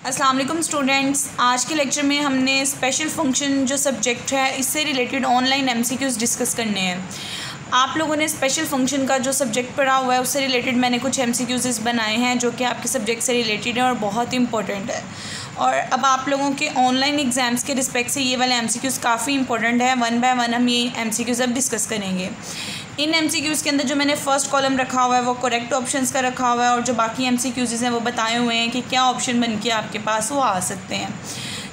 अस्सलाम वालेकुम स्टूडेंट्स, आज के लेक्चर में हमने स्पेशल फंक्शन जो सब्जेक्ट है इससे रिलेटेड ऑनलाइन एमसीक्यूज़ डिस्कस करने हैं। आप लोगों ने स्पेशल फंक्शन का जो सब्जेक्ट पढ़ा हुआ है उससे रिलेटेड मैंने कुछ एमसीक्यूज़ बनाए हैं जो कि आपके सब्जेक्ट से रिलेटेड है और बहुत ही इंपॉर्टेंट है। और अब आप लोगों के ऑनलाइन एग्ज़ाम्स के रिस्पेक्ट से ये वाले एमसीक्यूज़ काफ़ी इंपॉर्टेंट है। वन बाय वन हम ये एमसीक्यूज़ अब डिस्कस करेंगे। इन एमसीक्यूज़ के अंदर जो मैंने फ़र्स्ट कॉलम रखा हुआ है वो करेक्ट ऑप्शंस का रखा हुआ है और जो बाकी एमसीक्यूज़ हैं वो बताए हुए हैं कि क्या ऑप्शन बन के आपके पास वो आ सकते हैं।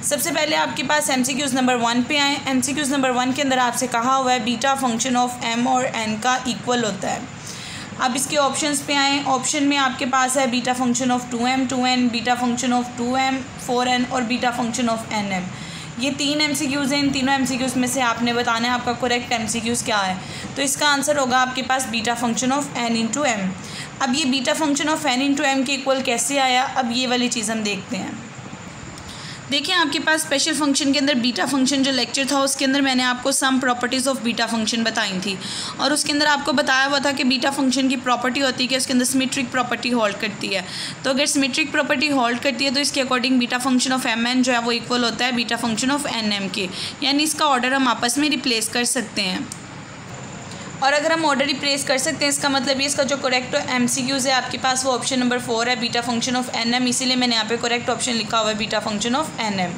सबसे पहले आपके पास एमसीक्यूज़ नंबर 1 पे आए। एमसीक्यूज़ नंबर 1 के अंदर आपसे कहा हुआ है बीटा फंक्शन ऑफ एम और एन का इक्वल होता है। अब इसके ऑप्शंस पे आएँ। ऑप्शन में आपके पास है beta function of 2m 2n, beta function of 2m 4n और बीटा फंक्शन ऑफ nm। ये 3 एमसीक्यूज़ हैं। इन तीनों एमसीक्यूज़ में से आपने बताना है आपका करेक्ट एमसीक्यूज़ क्या है। तो इसका आंसर होगा आपके पास beta function of n into M. अब ये beta function of n into M के इक्वल कैसे आया, अब ये वाली चीज़ हम देखते हैं। देखिए आपके पास स्पेशल फंक्शन के अंदर बीटा फंक्शन जो लेक्चर था उसके अंदर मैंने आपको सम प्रॉपर्टीज़ ऑफ बीटा फंक्शन बताई थी और उसके अंदर आपको बताया हुआ था कि बीटा फंक्शन की प्रॉपर्टी होती है कि उसके अंदर सिमेट्रिक प्रॉपर्टी होल्ड करती है। तो अगर सिमेट्रिक प्रॉपर्टी होल्ड करती है तो इसके according beta function of M N जो है वो इक्वल होता है beta function of N M के, यानी इसका ऑर्डर हम आपस में रिप्लेस कर सकते हैं। और अगर हम ऑर्डर रिप्लेस कर सकते हैं इसका मतलब ये इसका जो करेक्ट एमसीक्यूज़ है आपके पास वो ऑप्शन नंबर 4 है बीटा फंक्शन ऑफ एनएम, इसीलिए मैंने यहाँ पे करेक्ट ऑप्शन लिखा हुआ है बीटा फंक्शन ऑफ एनएम।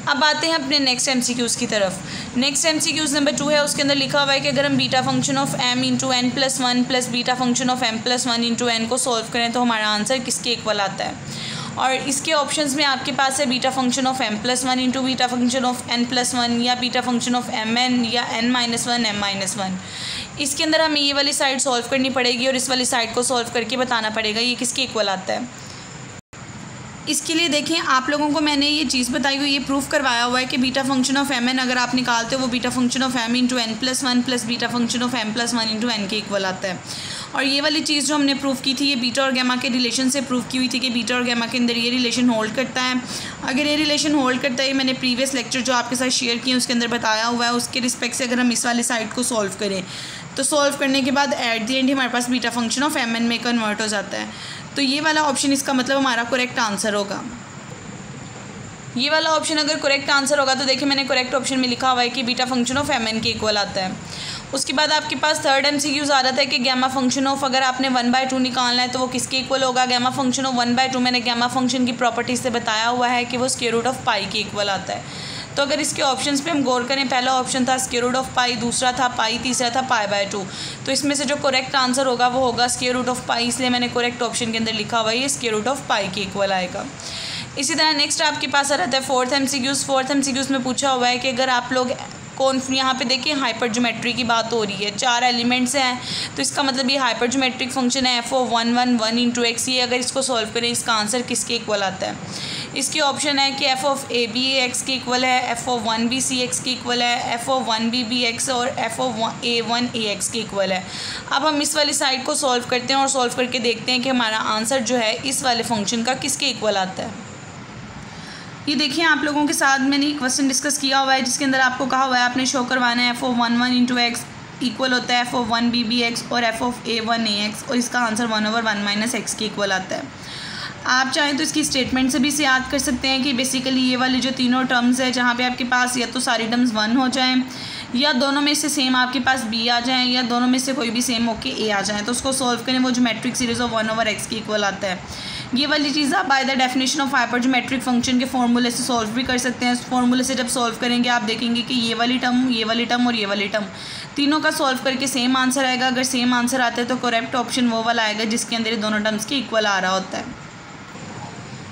अब आते हैं अपने नेक्स्ट एमसीक्यूज़ की तरफ। नेक्स्ट एमसीक्यूज़ नंबर 2 है, उसके अंदर लिखा हुआ है कि अगर हम beta function of M into N plus 1 plus beta function of M plus 1 into N को सॉल्व करें तो हमारा आंसर किसके इक्वल आता है। और इसके ऑप्शंस में आपके पास है beta function of m plus 1 into beta function of n plus 1 या beta function of M N या n माइनस 1 m माइनस 1। इसके अंदर हमें ये वाली साइड सॉल्व करनी पड़ेगी और इस वाली साइड को सॉल्व करके बताना पड़ेगा ये किसके इक्वल आता है। इसके लिए देखें आप लोगों को मैंने ये चीज़ बताई हुई, ये प्रूफ करवाया हुआ है कि beta function of M N अगर आप निकालते हो वो beta function of M into N plus 1 plus beta function of M plus 1 into N के इक्वल आता है। और ये वाली चीज़ जो हमने प्रूफ की थी ये बीटा और गैमा के रिलेशन से प्रूफ की हुई थी कि बीटा और गैमा के अंदर ये रिलेशन होल्ड करता है। अगर ये रिलेशन होल्ड करता है, मैंने प्रीवियस लेक्चर जो आपके साथ शेयर किए उसके अंदर बताया हुआ है, उसके रिस्पेक्ट से अगर हम इस वाली साइड को सॉल्व करें तो सॉल्व करने के बाद एट द एंड हमारे पास beta function of M N में कन्वर्ट हो जाता है। तो ये वाला ऑप्शन इसका मतलब हमारा करेक्ट आंसर होगा। ये वाला ऑप्शन अगर करेक्ट आंसर होगा तो देखिए मैंने करेक्ट ऑप्शन में लिखा हुआ है कि beta function of M N के इक्वल आता है। उसके बाद आपके पास थर्ड एमसीक्यूज़ आ रहा था कि गैमा फंक्शन ऑफ अगर आपने 1/2 निकालना है तो वो किसके इक्वल होगा। गैमा फंक्शन ऑफ 1/2 मैंने गैमा फंक्शन की प्रॉपर्टी से बताया हुआ है कि वो स्क्वायर रूट ऑफ पाई के इक्वल आता है। तो अगर इसके ऑप्शंस पे हम गौर करें, पहला ऑप्शन था स्क्वायर रूट ऑफ पाई, दूसरा था पाई, तीसरा था पाई/2। तो इसमें से जो करेक्ट आंसर होगा वो होगा स्क्वायर रूट ऑफ पाई, इसलिए मैंने करेक्ट ऑप्शन के अंदर लिखा हुआ है ये स्क्वायर रूट ऑफ पाई के इक्वल आएगा। इसी तरह नेक्स्ट आपके पास आ रहता है फोर्थ एमसीक्यूज़ में पूछा हुआ है कि अगर आप लोग यहाँ पे देखिए हाइपर ज्योमेट्री की बात हो रही है, 4 एलिमेंट्स हैं तो इसका मतलब ये हाइपर ज्योमेट्रिक फंक्शन है f(1 इंटू एक्स। ये अगर इसको सॉल्व करें इसका आंसर किसके इक्वल आता है। इसके ऑप्शन है कि f(a) b a x के इक्वल है, f(1 b c x के इक्वल है, f(1 b b x और f(a1 a x के इक्वल है। अब हम इस वाली साइड को सॉल्व करते हैं और सॉल्व करके देखते हैं कि हमारा आंसर जो है इस वाले फंक्शन का किसके इक्वल आता है। ये देखिए आप लोगों के साथ मैंने एक क्वेश्चन डिस्कस किया हुआ है जिसके अंदर आपको कहा हुआ है आपने शो करवाना है f(1 इंटू एक्स इक्वल होता है f(1 b b x और f(a1 a x) और इसका आंसर 1/1 माइनस एक्स के इक्वल आता है। आप चाहें तो इसकी स्टेटमेंट से भी इसे याद कर सकते हैं कि बेसिकली ये वाली जो तीनों टर्म्स है जहाँ पे आपके पास या तो सारी टर्म्स 1 हो जाएं या दोनों में से सेम आपके पास b आ जाएं या दोनों में से कोई भी सेम होके a आ जाएं, तो उसको सॉल्व करें वो ज्योमेट्रिक सीरीज ऑफ 1/x के इक्वल आता है। ये वाली चीज़ आप by the definition of hyper geometric function के फॉर्मूले से सॉल्व भी कर सकते हैं। इस फॉर्मूले से जब सॉल्व करेंगे आप देखेंगे कि ये वाली टर्म और ये वाली टर्म तीनों का सॉल्व करके सेम आंसर आएगा। अगर सेम आंसर आता है तो करेक्ट ऑप्शन वो वाला आएगा जिसके अंदर ये दोनों टर्म्स के इक्वल आ रहा होता है।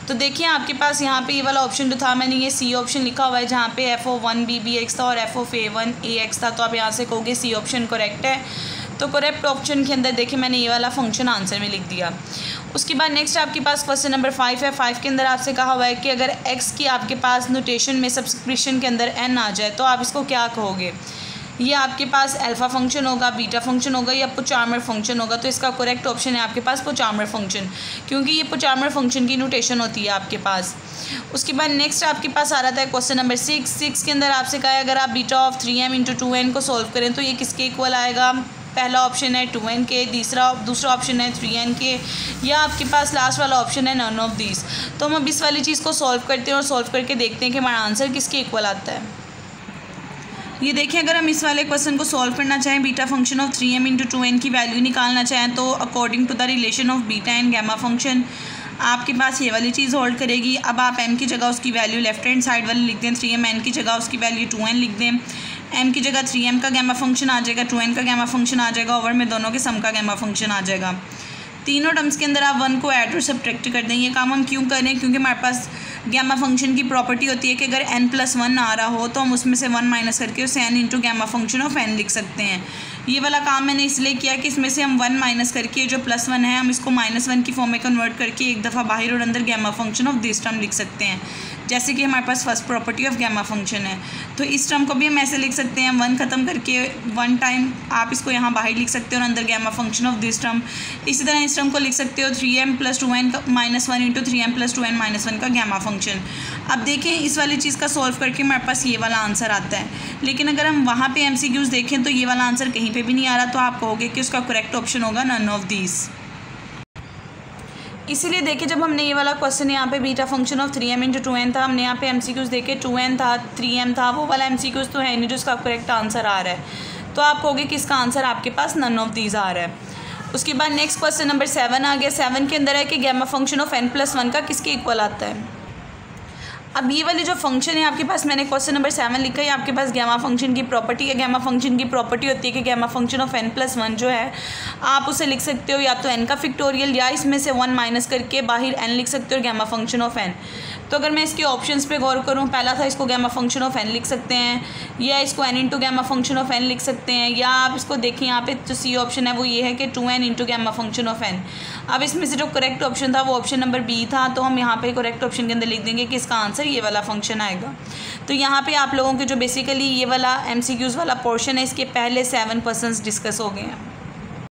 तो देखिए आपके पास यहाँ पे ये वाला ऑप्शन जो था मैंने ये सी ऑप्शन लिखा हुआ है जहाँ पे f(1 b b x था और f(a1 a x था, तो आप यहाँ से कहोगे सी ऑप्शन करेक्ट है। तो करेक्ट ऑप्शन के अंदर देखिए मैंने ये वाला फंक्शन आंसर में लिख दिया। उसके बाद नेक्स्ट आपके पास क्वेश्चन नंबर 5 है। 5 के अंदर आपसे कहा हुआ है कि अगर x की आपके पास नोटेशन में सब्सक्रिप्शन के अंदर n आ जाए तो आप इसको क्या कहोगे। ये आपके पास अल्फ़ा फंक्शन होगा, बीटा फंक्शन होगा या पोचामर फंक्शन होगा। तो इसका करेक्ट ऑप्शन है आपके पास पोचामर फंक्शन, क्योंकि ये पोचामर फंक्शन की नोटेशन होती है आपके पास। उसके बाद नेक्स्ट आपके पास आ रहा था क्वेश्चन नंबर 6 के अंदर आपसे कहा है अगर आप beta of 3m into 2n को सॉल्व करें तो ये किसके इक्वल आएगा। पहला ऑप्शन है 2nk, दूसरा ऑप्शन है 3nk, या आपके पास लास्ट वाला ऑप्शन है नन ऑफ दीज। तो हम अब इस वाली चीज़ को सॉल्व करते हैं और सॉल्व करके देखते हैं कि हमारा आंसर किसके इक्वल आता है। ये देखिए, अगर हम इस वाले क्वेश्चन को सॉल्व करना चाहें, beta function of 3m into 2n की वैल्यू निकालना चाहें, तो according to the relation of beta and gamma function आपके पास ये वाली चीज़ होल्ड करेगी। अब आप m की जगह उसकी वैल्यू लेफ्ट हैंड साइड वाले लिख दें 3m, n की जगह उसकी वैल्यू 2n लिख दें, m की जगह 3m का गैमा फंक्शन आ जाएगा, 2n का गैमा फंक्शन आ जाएगा, ओवर में दोनों के सम का गैमा फंक्शन आ जाएगा। तीनों टर्म्स के अंदर आप 1 को ऐड और सब्ट्रैक्ट कर दें। ये काम हम क्यों कर रहे हैं? क्योंकि हमारे पास गैमा फंक्शन की प्रॉपर्टी होती है कि अगर n+1 आ रहा हो तो हम उसमें से 1 माइनस करके उसे n into gamma function of n लिख सकते हैं। ये वाला काम मैंने इसलिए किया कि इसमें से हम 1 माइनस करके जो +1 है हम इसको -1 की फॉर्म में कन्वर्ट करके एक दफ़ा बाहर और अंदर gamma function of this term लिख सकते हैं, जैसे कि हमारे पास first property of gamma function है। तो इस टर्म को भी हम ऐसे लिख सकते हैं, 1 ख़त्म करके 1 टाइम आप इसको यहाँ बाहर लिख सकते हो और अंदर gamma function of this term. इसी तरह इस टर्म को लिख सकते हो 3m + 2n -1 into 3m + 2n -1 का गैमा फंक्शन। अब देखें, इस वाली चीज़ का सॉल्व करके हमारे पास ये वाला आंसर आता है, लेकिन अगर हम वहाँ पे MCQs देखें तो ये वाला आंसर कहीं पे भी नहीं आ रहा, तो आप कहोगे कि उसका करेक्ट ऑप्शन होगा नन ऑफ दीज। इसीलिए देखिए, जब हमने ये वाला क्वेश्चन यहाँ पे beta function of 3m into 2n था, हमने यहाँ पे MCQs देखे 2n था 3m था, वो वाला MCQs तो है नहीं जो इसका करेक्ट आंसर आ रहा है, तो आप कहोगे कि इसका आंसर आपके पास नन ऑफ दीज आ रहा है। उसके बाद नेक्स्ट क्वेश्चन नंबर 7 आ गया। 7 के अंदर है कि गैमा फंक्शन ऑफ n+1 का किसके इक्वल आता है। अब ये वाली जो फंक्शन है आपके पास, मैंने क्वेश्चन नंबर 7 लिखा है, आपके पास गैमा फंक्शन की प्रॉपर्टी है। गैमा फंक्शन की प्रॉपर्टी होती है कि गैमा फंक्शन ऑफ n+1 जो है आप उसे लिख सकते हो या तो n का फिक्टोरियल, या इसमें से 1 माइनस करके बाहर n लिख सकते हो गैमा फंक्शन ऑफ n। तो अगर मैं इसके ऑप्शंस पे गौर करूँ, पहला था इसको गैमा फंक्शन ऑफ n लिख सकते हैं, या इसको n into gamma function of n लिख सकते हैं, या आप इसको देखें यहाँ पे जो सी ऑप्शन है वो ये है कि 2n into gamma function of n। अब इसमें से जो करेक्ट ऑप्शन था वो ऑप्शन नंबर बी था, तो हम यहाँ पे करेक्ट ऑप्शन के अंदर लिख देंगे कि इसका आंसर ये वाला फंक्शन आएगा। तो यहाँ पे आप लोगों के जो बेसिकली ये वाला MCQs वाला पोर्शन है, इसके पहले 7 क्वेश्चंस डिस्कस हो गए हैं।